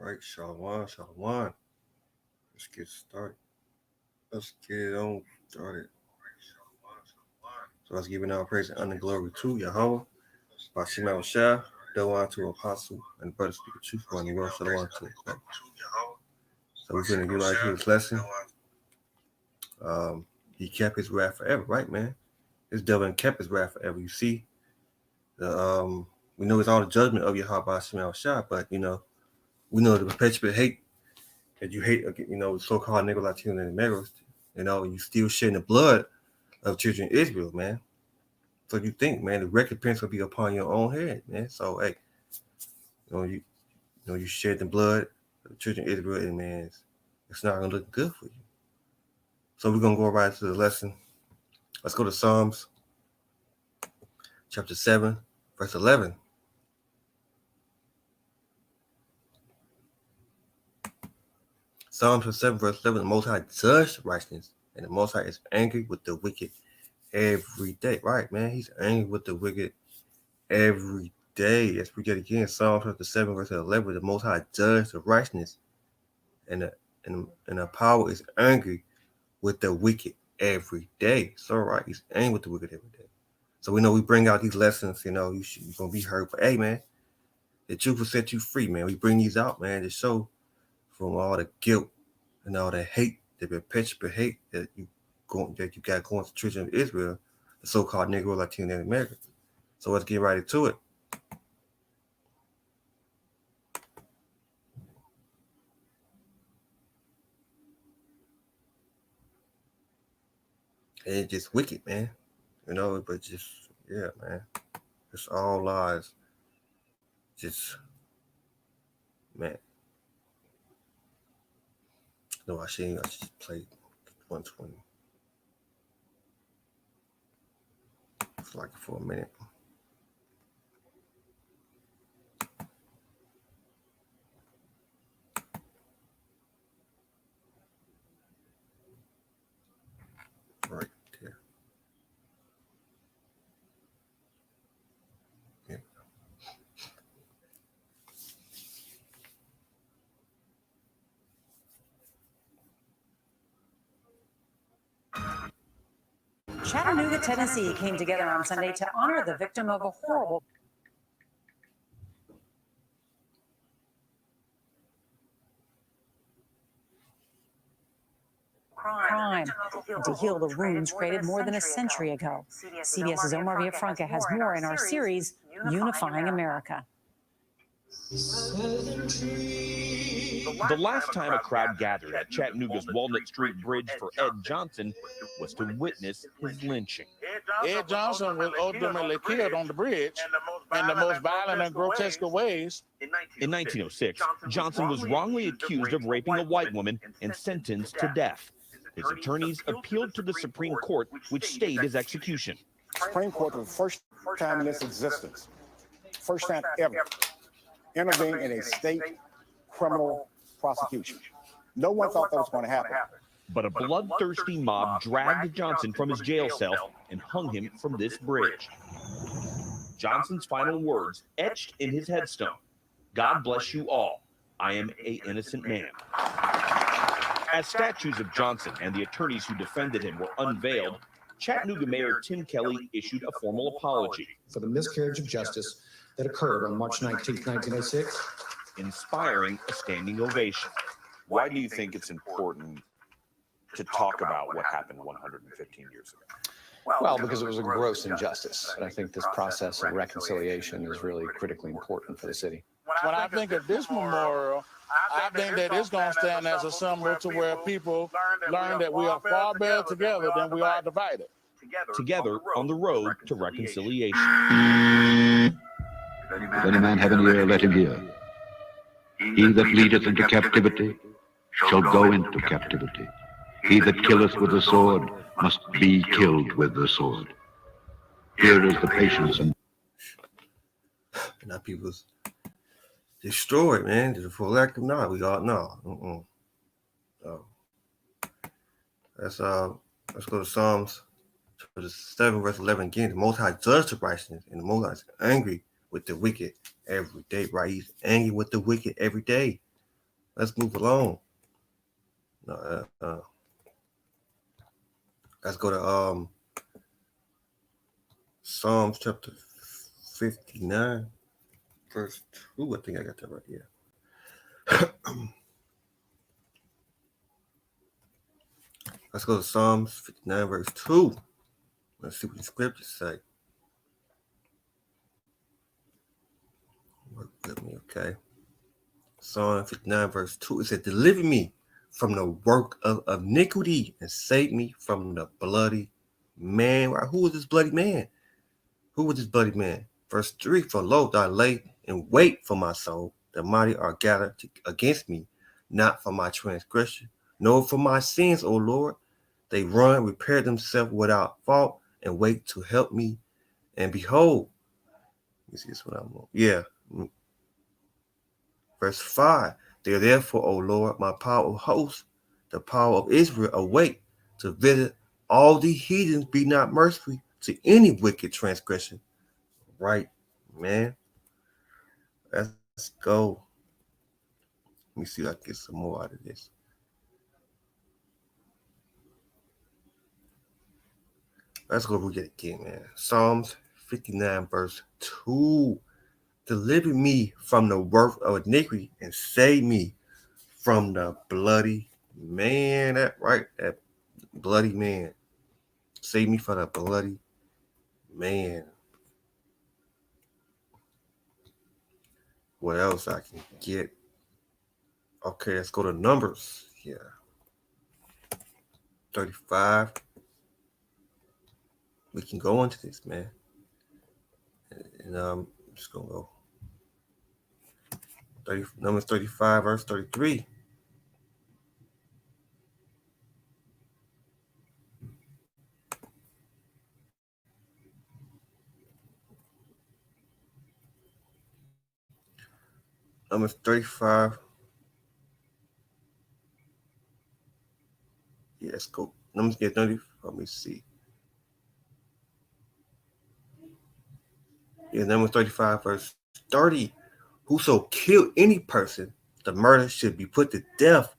right, Shalom, Shalom. Let's get started. Let's get it on started. So let's give it our praise and honor glory to Yahweh. Bashim Shah, Doan to Apostle, and brother speaker truth one the world Shalom to us. So we're gonna get right here this lesson. He kept his wrath forever, right, man? This devil kept his wrath forever. You see, the we know it's all the judgment of Yahweh Bashim Shah, but we know the perpetual hate that you hate, so-called Negro, Latino, and Negroes, you still shedding the blood of children of Israel, man. So you think, man, the recompense will be upon your own head, man. So, hey, you shed the blood of the children of Israel, and man, it's not gonna look good for you. So we're gonna go right to the lesson. Let's go to Psalms, chapter 7, verse 11. Psalms 7, verse 11, the Most High judged righteousness, and the Most High is angry with the wicked every day. Right, man? He's angry with the wicked every day. Let's read it again. Psalms 7, verse 11, the Most High judged the righteousness, and the power is angry with the wicked every day. So, right, he's angry with the wicked every day. So we know we bring out these lessons, you're going to be hurt. But, hey, man, the truth will set you free, man. We bring these out, man, to show from all the guilt and all the hate, the perpetual hate that you got going to the children of Israel, the so-called Negro, Latino, and American. So let's get right into it. And it's just wicked, man. But just, yeah, man. It's all lies. Just, man. No, I should play 120. It's like for a minute. Right there. Yeah. Chattanooga, Tennessee came together on Sunday to honor the victim of a horrible crime and to heal the wounds created more than a century ago. CBS's Omar Villafranca has more in our series, Unifying America. The last time a crowd gathered at Chattanooga's Walnut Street Bridge for Ed Johnson was to witness his lynching. Ed Johnson was ultimately killed on the bridge in the most violent and grotesque of ways. In 1906, Johnson was wrongly accused of raping a white woman and sentenced to death. His attorneys appealed to the Supreme Court, which stayed his execution. Supreme Court was the first time in its existence, first time ever, intervened in a state criminal prosecution. No one thought that was going to happen. But a bloodthirsty mob dragged Johnson from his jail cell and hung him from this bridge. Johnson's final words etched in his headstone: "God bless you all. I am an innocent man." As statues of Johnson and the attorneys who defended him were unveiled, Chattanooga Mayor Tim Kelly issued a formal apology for the miscarriage of justice that occurred on March 19, 1906. Inspiring a standing ovation. Why do you think it's important to talk about what happened 115 years ago? Well, because it was a gross injustice. And I think this process of reconciliation is really critically important for the city. When I think of this memorial, I think that it's going to stand as a symbol to where people learn that we are far better together than we are divided. Together on the road to reconciliation. If any man have an ear, let him hear. He that leadeth into captivity shall go into captivity. He that killeth with the sword must be killed with the sword. Here is the patience and now people's destroyed, man. For lack of knowledge, we all know. So let's go to Psalms 7, verse 11 again. The Most High judged the righteousness, and the Most High is angry with the wicked every day, right? He's angry with the wicked every day. Let's move along. Let's go to Psalms chapter 59, verse 2. I think I got that right here. Let's go to Psalms 59, verse 2. Let's see what the scriptures say. Work with me, okay? Psalm 59, verse 2. It said, deliver me from the work of iniquity and save me from the bloody man. Who was this bloody man? Who was this bloody man? Verse 3, for lo, thou lay in wait for my soul. The mighty are gathered against me, not for my transgression, nor for my sins, O Lord. They run, repair themselves without fault, and wait to help me. And behold, you see this what I'm on. Yeah. Verse 5, they are therefore, O Lord, my power of hosts, the power of Israel, awake to visit all the heathens, be not merciful to any wicked transgression. Right, man. Let's go. Let me see if I can get some more out of this. Let's go read it again, man. Psalms 59, verse 2. Deliver me from the work of iniquity and save me from the bloody man. That right, that bloody man. Save me from the bloody man. What else I can get? Okay, let's go to Numbers. Yeah. 35. We can go into this, man. And I'm just gonna go. Numbers 35, verse 33. Numbers 35. Yeah, let's go. Numbers get 30. Let me see. Yeah, Numbers 35, verse 30. Whoso killed any person, the murder should be put to death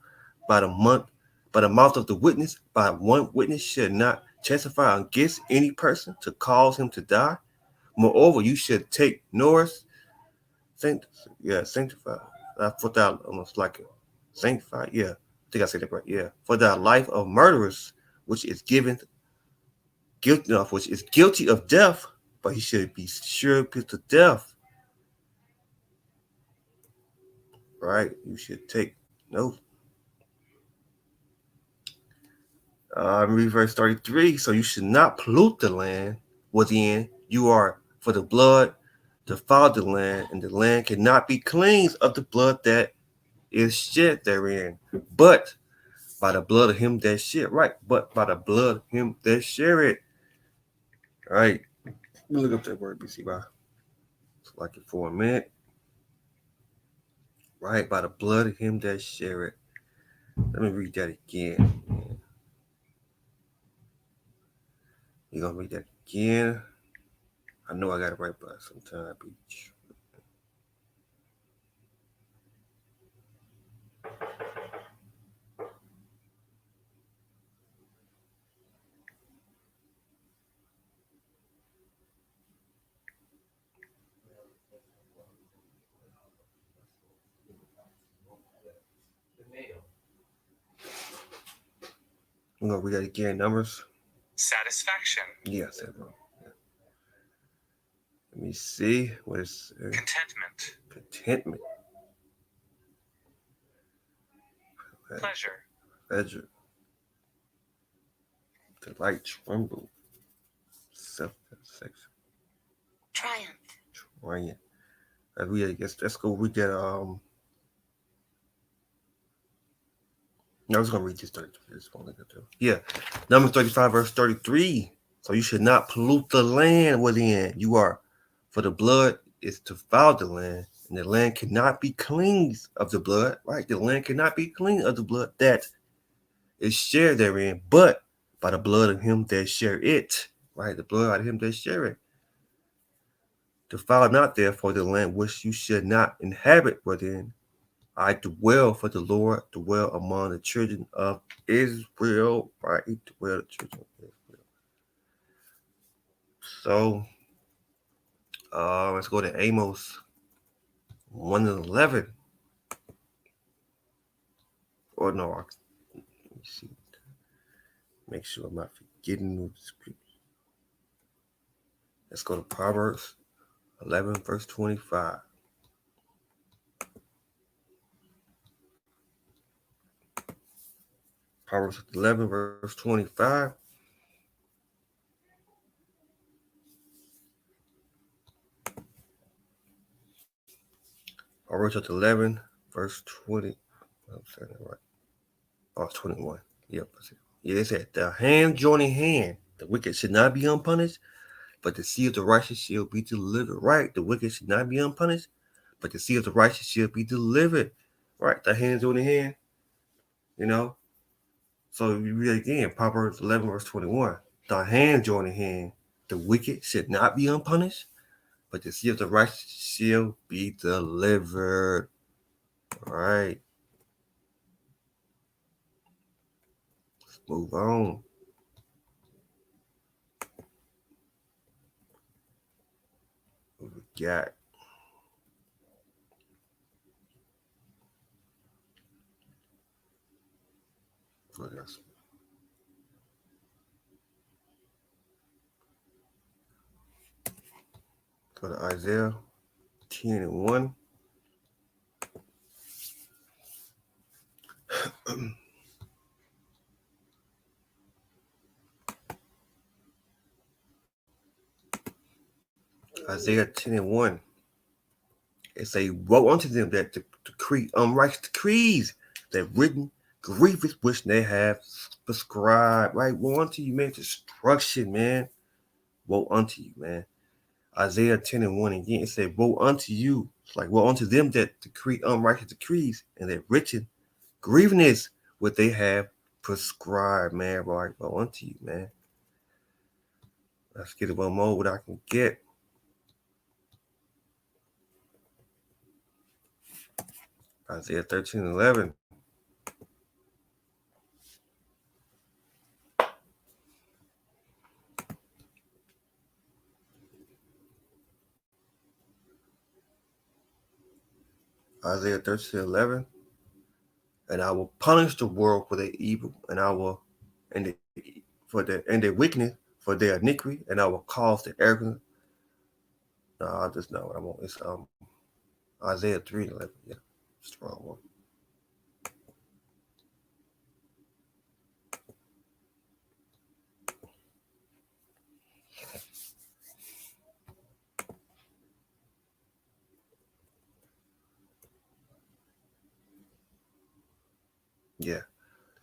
by the mouth of the witness. By one witness should not testify against any person to cause him to die. Moreover, you should take Norris. Sanctify. I put that almost like it. Sanctify. Yeah, I think I said that right. Yeah, for the life of murderers, which is guilty of death, but he should be sure put to death. Right, you should take note. Read verse 33. So you should not pollute the land within. You are for the blood defile the land, and the land cannot be cleansed of the blood that is shed therein, but by the blood of him that shed. Right, but by the blood of him that shed it. Right. Let me look up that word, BC. It's like it for a minute. Right, by the blood of him that shed it. Let me read that again. You're gonna read that again. I know I got it right, but sometimes I be. I'm gonna read that again. Numbers. Satisfaction. Yes. Yeah. Let me see. What is contentment? Contentment. Pleasure. Delight, tremble. Self-satisfaction. Triumph. Let's go read that. I was gonna read this 33. Yeah, Numbers 35, verse 33. So you should not pollute the land within. You are, for the blood is to foul the land, and the land cannot be cleansed of the blood. Right, the land cannot be cleansed of the blood that is shared therein, but by the blood of him that share it. Right, the blood of him that share it. Defile not therefore the land which you should not inhabit within. I dwell for the Lord, dwell among the children of Israel. Right? He dwell the children of Israel. So let's go to Amos 1:11. Or no, let me see. Make sure I'm not forgetting the scripture. Let's go to Proverbs 11, verse 25. Proverbs 11, verse 25. Proverbs 11, verse 20. I'm saying that right. Oh, it's 21. Yep. Yeah, it said, the hand joining hand, the wicked should not be unpunished, but the seed of the righteous shall be delivered. Right? The wicked should not be unpunished, but the seed of the righteous shall be delivered. Right? The hand joining hand, you know. So you read again, Proverbs 11, verse 21. The hand joining hand, the wicked should not be unpunished, but the seed of the righteous shall be delivered. All right. Let's move on. What we got? What else? Go to Isaiah 10:1. Isaiah 10:1. It say, woe unto them that decree unrighteous decrees, that written grievous which they have prescribed. Right? Woe unto you, man. Destruction, man. Woe unto you, man. Isaiah 10:1 again. It said, woe unto you. It's like, woe unto them that decree unrighteous decrees, and that written grievousness what they have prescribed, man. Right? Woe unto you, man. Let's get one more what I can get. Isaiah 13:11. Isaiah 13:11. And I will punish the world for their evil, and I will and their wickedness for their iniquity, and I will cause the arrogant. No, that's not what I want. It's Isaiah 3:11. Yeah, it's the wrong one. Yeah.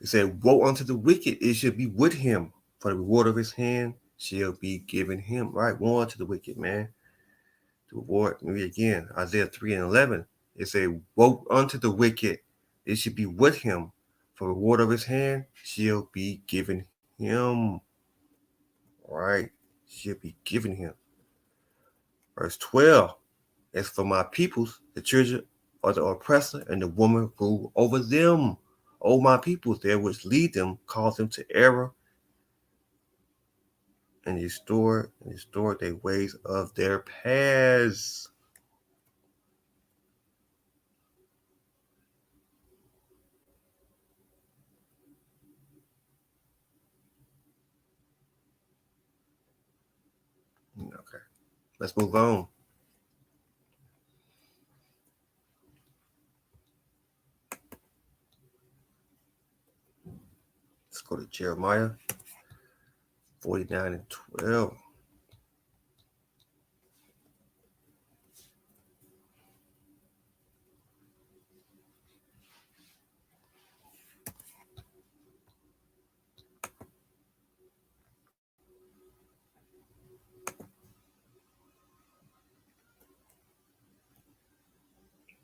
It said, woe unto the wicked, it shall be with him, for the reward of his hand shall be given him. Right? Woe unto the wicked, man. The reward, maybe again, Isaiah 3:11. It said, woe unto the wicked, it should be with him, for the reward of his hand shall be given him. Right? Shall be given him. Verse 12. As for my peoples, the children are the oppressor, and the woman rule over them. O my peoples, there which lead them, cause them to error, and restore their ways of their paths. Okay, let's move on. Let's go to Jeremiah 49:12.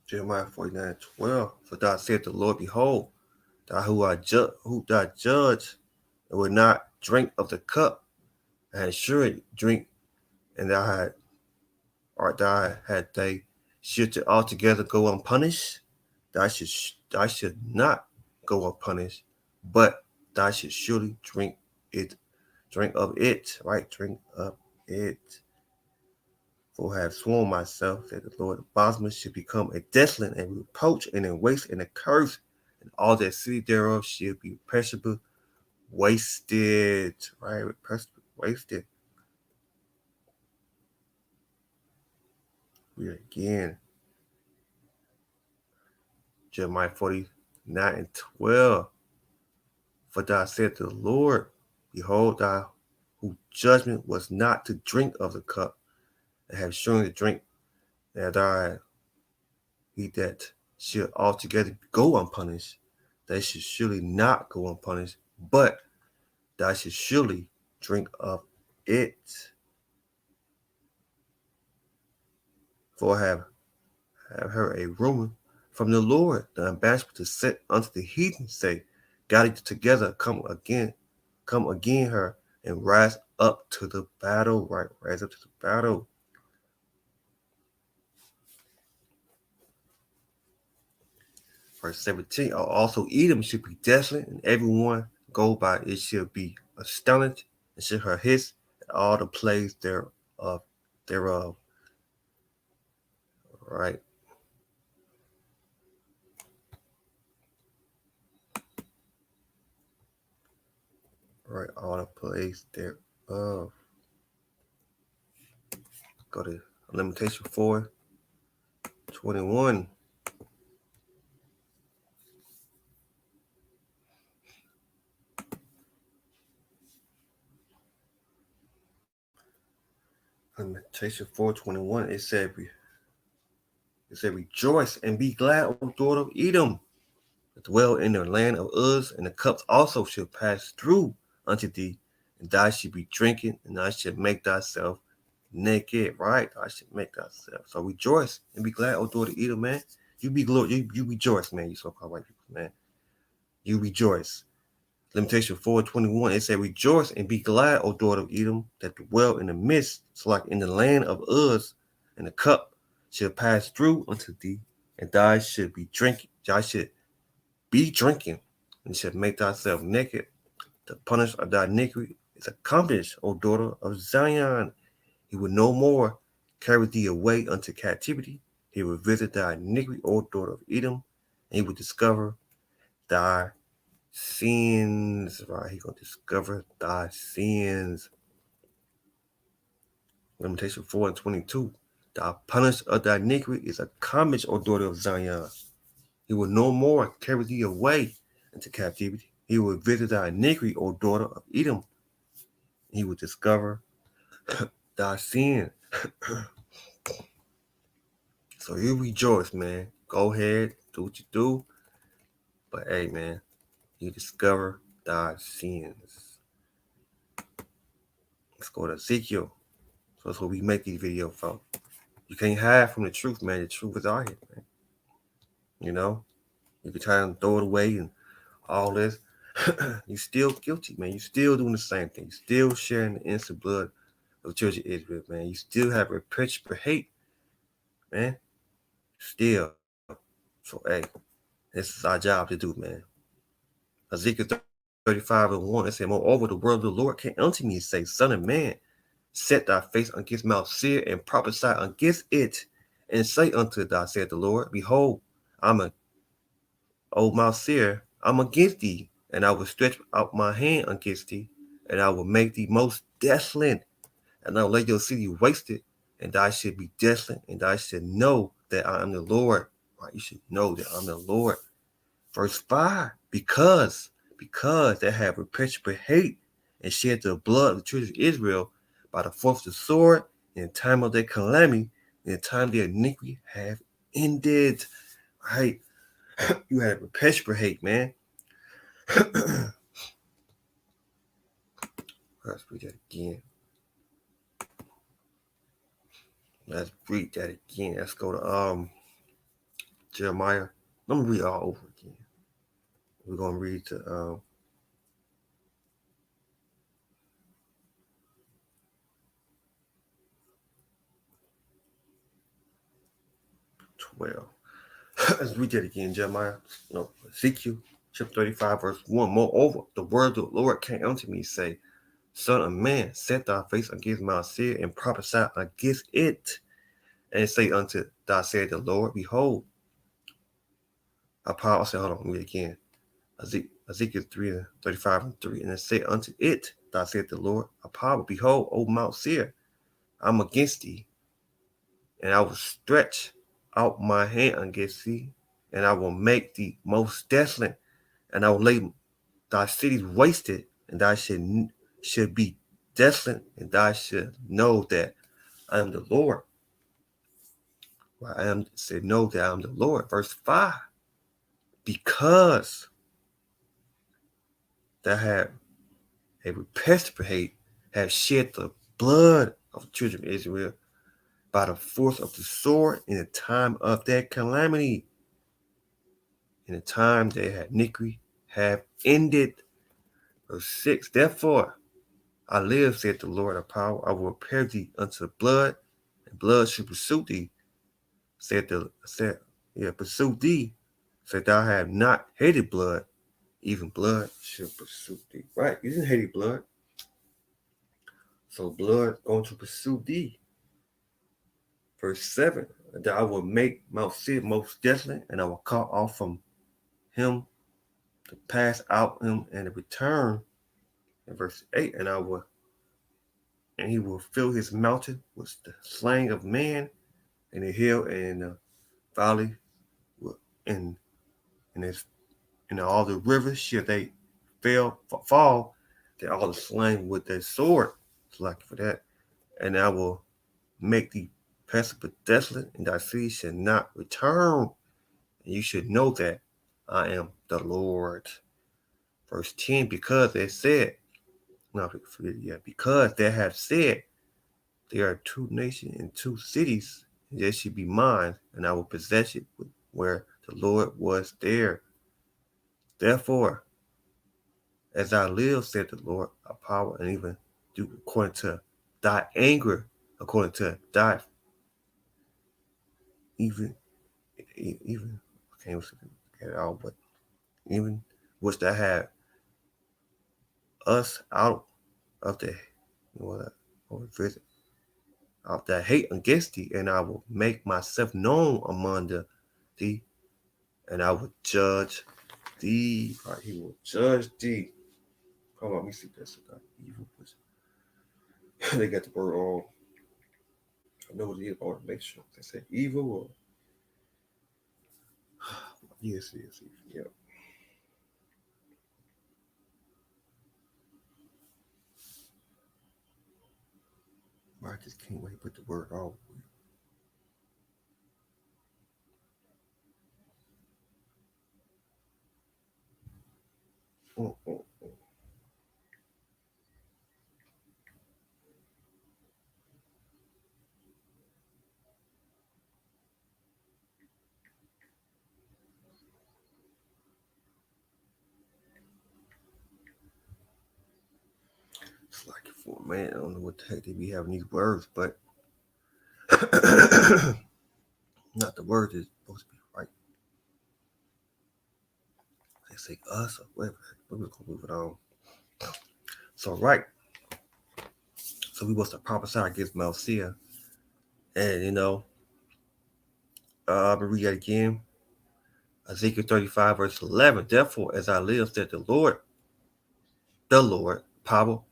Jeremiah 49:12. For thou said the Lord, behold, thou who thou judge, and would not drink of the cup, and should drink, and thou had they should altogether go unpunished. thou should not go unpunished, but thou should surely drink of it, right? Drink of it. For I have sworn myself that the Lord of Bosma should become a desolate and reproach and a waste and a curse, and all that city thereof shall be perishable, wasted, right? Wasted. Read again. Jeremiah 49 and 12. For thou said to the Lord, behold, thou whose judgment was not to drink of the cup, and have shown to drink, that he that should altogether go unpunished, they should surely not go unpunished, but thou should surely drink of it. For I have heard a rumor from the Lord, the ambassador to set unto the heathen, say, gather together, come again her, and rise up to the battle, right? Rise up to the battle. Verse 17, also Edom should be desolate, and everyone go by it shall be astonished, and shall her hiss at all the plagues thereof. Right. Right, all the plagues thereof. Go to Lamentation 4:21. Lamentation 4:21. It said, rejoice and be glad, O daughter of Edom, that dwell in the land of Uz, and the cups also shall pass through unto thee, and thou shalt be drinking, and thou shalt make thyself naked, right? Thou shalt make thyself. So rejoice and be glad, O daughter of Edom, man. You rejoice, man, you so-called white people, man. You rejoice. Lamentation 4:21, it said, rejoice and be glad, O daughter of Edom, that dwell in the midst, so like in the land of Uz, and the cup shall pass through unto thee, and thou should be drinking, and shall make thyself naked. The punishment of thy iniquity is accomplished, O daughter of Zion. He will no more carry thee away unto captivity. He will visit thy iniquity, O daughter of Edom, and he will discover thy sins, right? He's going to discover thy sins. Lamentation 4:22. The punishment of thy iniquity is accomplished, O daughter of Zion. He will no more carry thee away into captivity. He will visit thy iniquity, O daughter of Edom. He will discover thy sin. So you rejoice, man. Go ahead, do what you do. But hey, man, you discover thy sins. Let's go to Ezekiel. So that's what we make these videos from. You can't hide from the truth, man. The truth is out here, man. You know, you can try and throw it away and all this. You still guilty, man. You still doing the same thing. You still sharing the innocent blood of the children of Israel, man. You still have perpetual hate, man. Still. So, hey, this is our job to do, man. Ezekiel 35:1, it said, moreover, the word of the Lord came unto me and say, son of man, set thy face against Mount Seir and prophesy against it, and say unto thou, said the Lord, behold, O Mount Seir, I'm against thee, and I will stretch out my hand against thee, and I will make thee most desolate, and I will lay your city wasted, and thou should be desolate, and thou should know that I am the Lord. Right? You should know that I'm the Lord. Verse 5, because they have perpetual hate and shed the blood of the children of Israel by the force of the sword in the time of their calamity, in the time their iniquity have ended. Right? You had a perpetual hate, man. Let's read that again. Let's read that again. Let's go to Jeremiah. Let me read all over again. We're gonna read to 12. Let's read that again, Jeremiah. No, Ezekiel chapter 35, verse 1. Moreover, the word of the Lord came unto me, say, Son of man, set thy face against Mount Seir and prophesy against it, and say unto thou, said the Lord, behold, I said, hold on, read it again. Ezekiel 35 and 3, and it say unto it, thou said the Lord, Apollo, behold, O Mount Seir, I'm against thee, and I will stretch out my hand against thee, and I will make thee most desolate, and I will lay thy cities wasted, and thou should be desolate, and thou should know that I am the Lord. Well, know that I am the Lord. Verse 5. Because thou have a repetitive hate, have shed the blood of the children of Israel by the force of the sword in the time of their calamity. In the time they had iniquity have ended. Verse 6. Therefore I live, said the Lord of power, I will repair thee unto the blood, and blood shall pursue thee, pursue thee, said thou have not hated blood, even blood shall pursue thee. Right, you didn't hate blood. So blood going to pursue thee. Verse 7, that I will make Mount Seir most desolate, and I will cut off from him to pass out him and to return. In verse 8, and he will fill his mountain with the slain of man, and the hill and the valley, and all the rivers shall they fall, that all the slain with their sword. It's like for that. And I will make thee passable desolate, and thy city shall not return. And you should know that I am the Lord. Verse 10, because they said, because they have said, there are two nations and two cities, and they should be mine, and I will possess it where the Lord was there. Therefore, as I live, said the Lord of power, and even do according to thy anger, according to thy even I can't get it all, but even which thou have us out of the visit of that hate against thee, and I will make myself known among thee, and I will judge thee. Right, he will judge thee. Hold on, let me see this. Evil. They got the word on. I know what it is. I want to make sure they say evil or yes, yeah. I just can't wait to put the word on. It's like for man, I don't know what the heck they be having these words, but not the word is supposed to be right. They say us or whatever. We're gonna move it on. So right. So we was to prophesy against Mount Seir. And I'm gonna read that again. Ezekiel 35, verse 11. Therefore, as I live, said the Lord, power,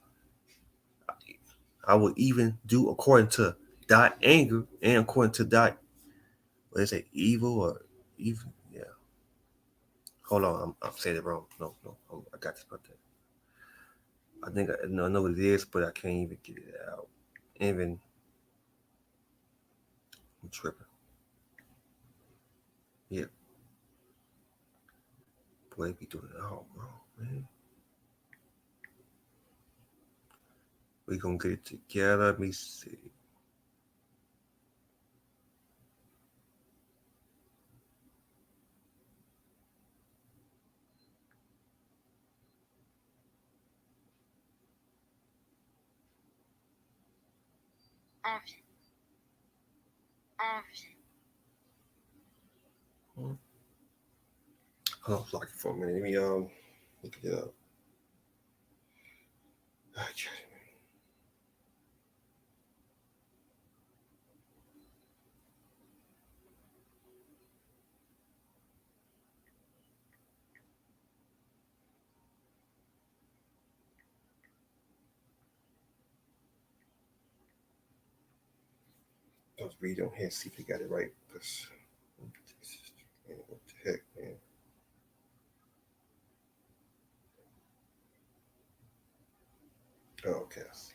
I will even do according to thy anger and according to thy, what is it, evil or evil? Yeah. Hold on, I'm saying it wrong. No, I got this about that. I think I know what it is, but I can't even get it out. I'm tripping. Yeah. Boy, be doing it all wrong, man. We're gonna get it together. Let me see. Hold on, like for a minute. Let me look it up. Okay. Let's read on here, see if they got it right. What the heck, man? Oh, okay, I see.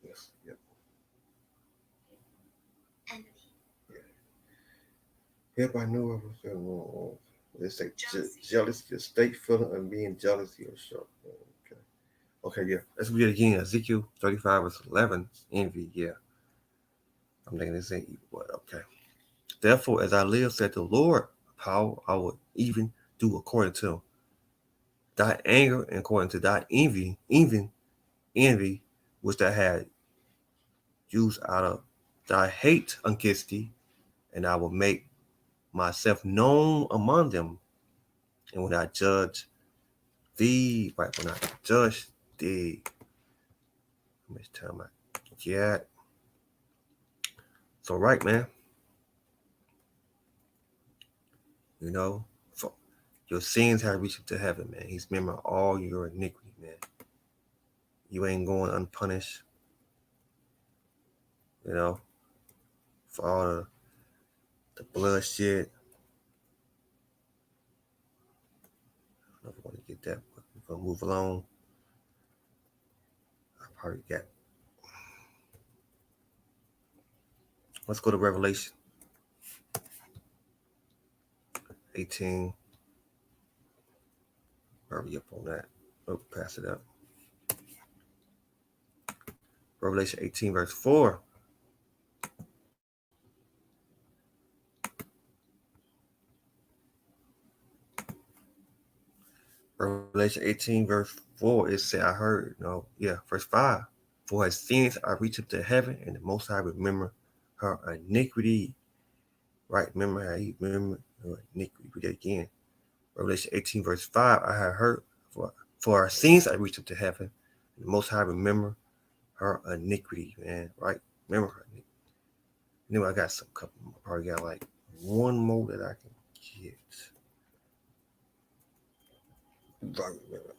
Yes, yep. Yep, I knew I was wrong. They say jealousy, the state feeling of being jealousy or so. Okay. Okay, yeah. Let's read it again. Ezekiel 35 verse 11. Envy, yeah. I'm thinking this ain't evil, but okay. Therefore, as I live, said the Lord, how I will even do according to thy anger and according to thy envy, even envy, which thou had used out of thy hate against thee, and I will make myself known among them. And when I judge thee, right, when I judge thee, how much time I get? So, right, man, you know, for your sins have reached to heaven, man. He's remembering all your iniquity, man. You ain't going unpunished, you know, for all the bloodshed. I don't know if I want to get that, but we're going to move along. I probably got. Let's go to Revelation 18. Hurry up on that. Oh, pass it up. Revelation 18, verse 4. Revelation 18, verse 4, it said, I heard, verse 5. For her sins are reached up to heaven, and the Most High remember her iniquity. Right, remember how he remembered her iniquity. Read that again. Revelation 18, verse 5, I have heard, for our sins are reached up to heaven, and the Most High remember her iniquity, man. Right? Remember her iniquity. You know, I got some couple, I probably got like one more that I can get. Right, remember.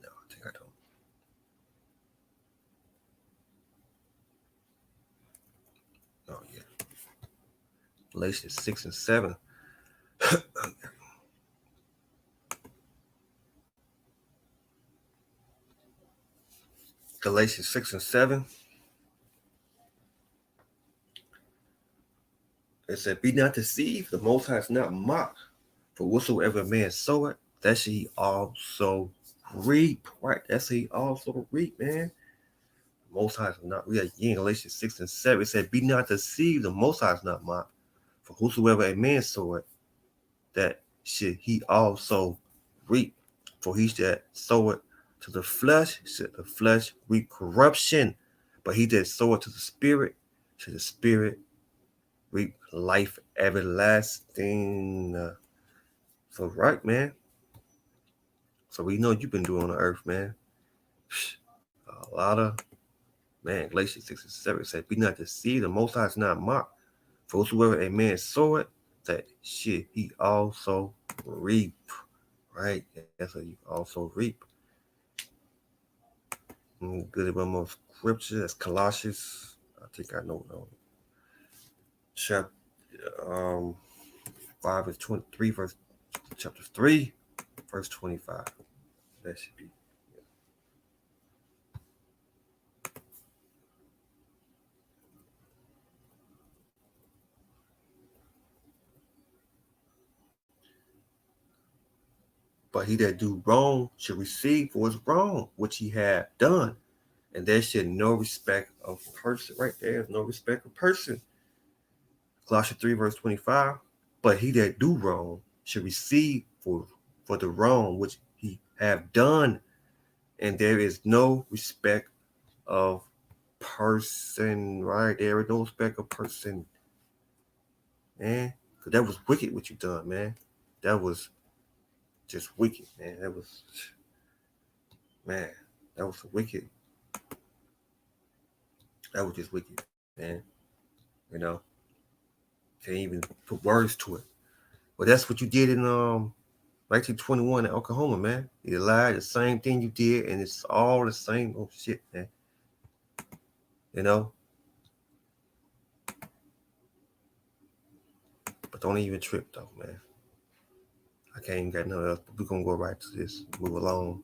No, I think I don't. Oh, yeah. Galatians 6 and 7. Galatians 6 and 7. It said, be not deceived, the Most High is not mocked. For whatsoever man soweth, that shall he also reap. Right, that's he also reap, man. The Most High is not. We again, Galatians 6 and 7. It said, be not deceived, the Most High is not mocked. For whosoever a man soweth, that should he also reap. For he that soweth to the flesh, should the flesh reap corruption. But he that soweth to the Spirit, should the Spirit reap life everlasting. So right, man. So we know you've been doing on the earth, man. A lot of, man, Galatians 6 and 7 said, be not deceived, the Most High is not mocked. For whosoever a man soweth, that shit he also reap. Right? That's what you also reap. Good at one more scripture. That's Colossians. I think I know. Chapter 5 is 23, verse chapter 3, verse 25. That should be. But he that do wrong should receive for his wrong, which he had done. And there should no respect of person. Right there, no respect of person. Colossians 3, verse 25. But he that do wrong should receive for the wrong which he have done. And there is no respect of person. Right there is no respect of person. Man, because that was wicked what you done, man. That was just wicked, man. That was wicked. That was just wicked, man. You know, can't even put words to it. But that's what you did in 1921 in Oklahoma, man. You lied, the same thing you did, and it's all the same old shit, man. You know? But don't even trip, though, man. I can't even get nothing else, but we're going to go right to this, move along.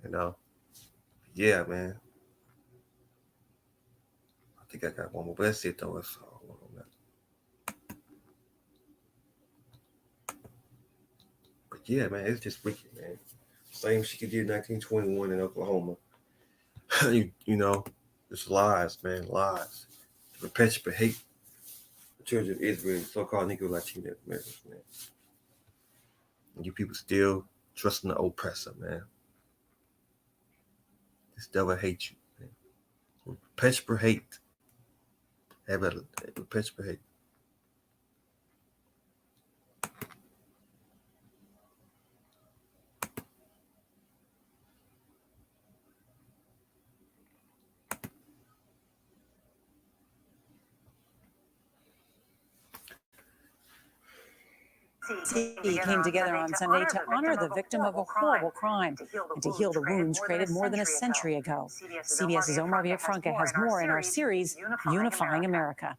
You know? Yeah, man. I think I got one more, but that's it, though. That's all. But yeah, man, it's just wicked, man. Same shit you did in 1921 in Oklahoma. you know, it's lies, man, lies. To perpetuate hate. The children of Israel, so-called Negro Latino Americans, man. And you people still trusting the oppressor, man. This devil hates you, man. Perpetuate hate. Have a perpetuate hate. Came together on Sunday to honor the victim of a horrible crime and to heal the wounds created more than a century ago. CBS's Omar Villafranca has more in our series, Unifying America.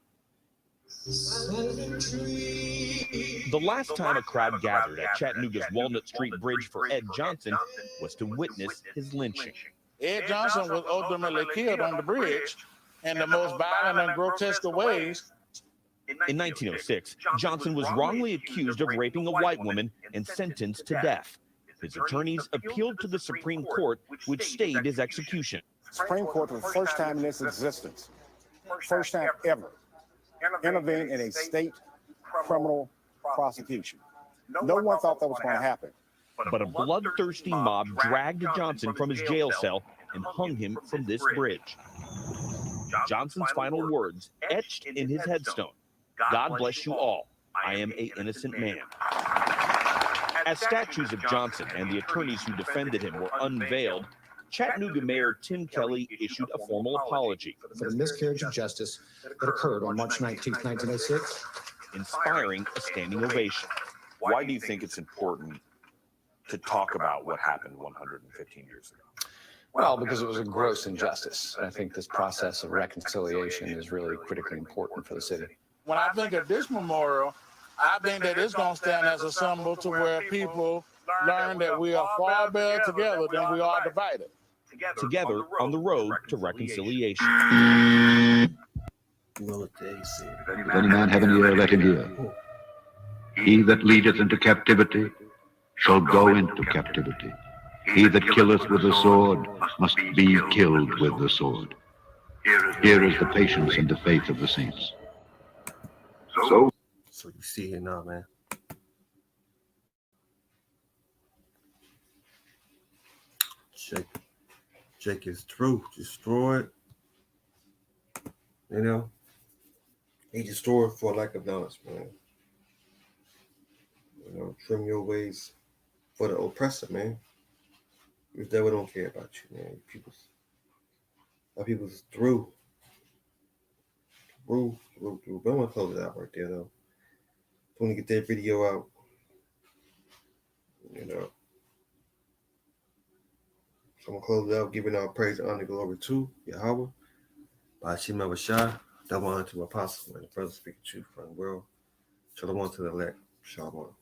The last time a crowd gathered at Chattanooga's Walnut Street Bridge for Ed Johnson was to witness his lynching. Ed Johnson was ultimately killed on the bridge in the most violent and grotesque of ways. In 1906, Johnson was wrongly accused of raping a white woman and sentenced to death. His attorneys appealed to the Supreme Court, which stayed his execution. Supreme Court, for the first time in its existence, first time ever, intervened in a state criminal prosecution. No one thought that was going to happen. But a bloodthirsty mob dragged Johnson from his jail cell and hung him from this bridge. Johnson's final words etched in his headstone: "God bless you all. I am an innocent man." As statues of Johnson and the attorneys who defended him were unveiled, Chattanooga Mayor Tim Kelly issued a formal apology for the miscarriage of justice that occurred on March 19, 1906, inspiring a standing ovation. Why do you think it's important to talk about what happened 115 years ago? Well, because it was a gross injustice. And I think this process of reconciliation is really critically important for the city. When I think of this memorial, I think that it's going to stand as a symbol to where people learn that we are far better together than we are divided. Together on the road to reconciliation. If any man have an ear, let him hear. He that leadeth into captivity shall go into captivity. He that killeth with the sword must be killed with the sword. Here is the patience and the faith of the saints. So you see here now, man. Jake is through, destroyed. You know, he destroyed for lack of knowledge, man. You know, trim your ways for the oppressor, man. The devil don't care about you, man. People's through. But I'm gonna close it out right there, though. I want to get that video out. You know. So I'm gonna close it out, giving our praise, honor, glory to Yahweh. By Hashem Abashai, double honor to my apostle and the brother speaking truth from the world. Shalom to the elect. Shalom.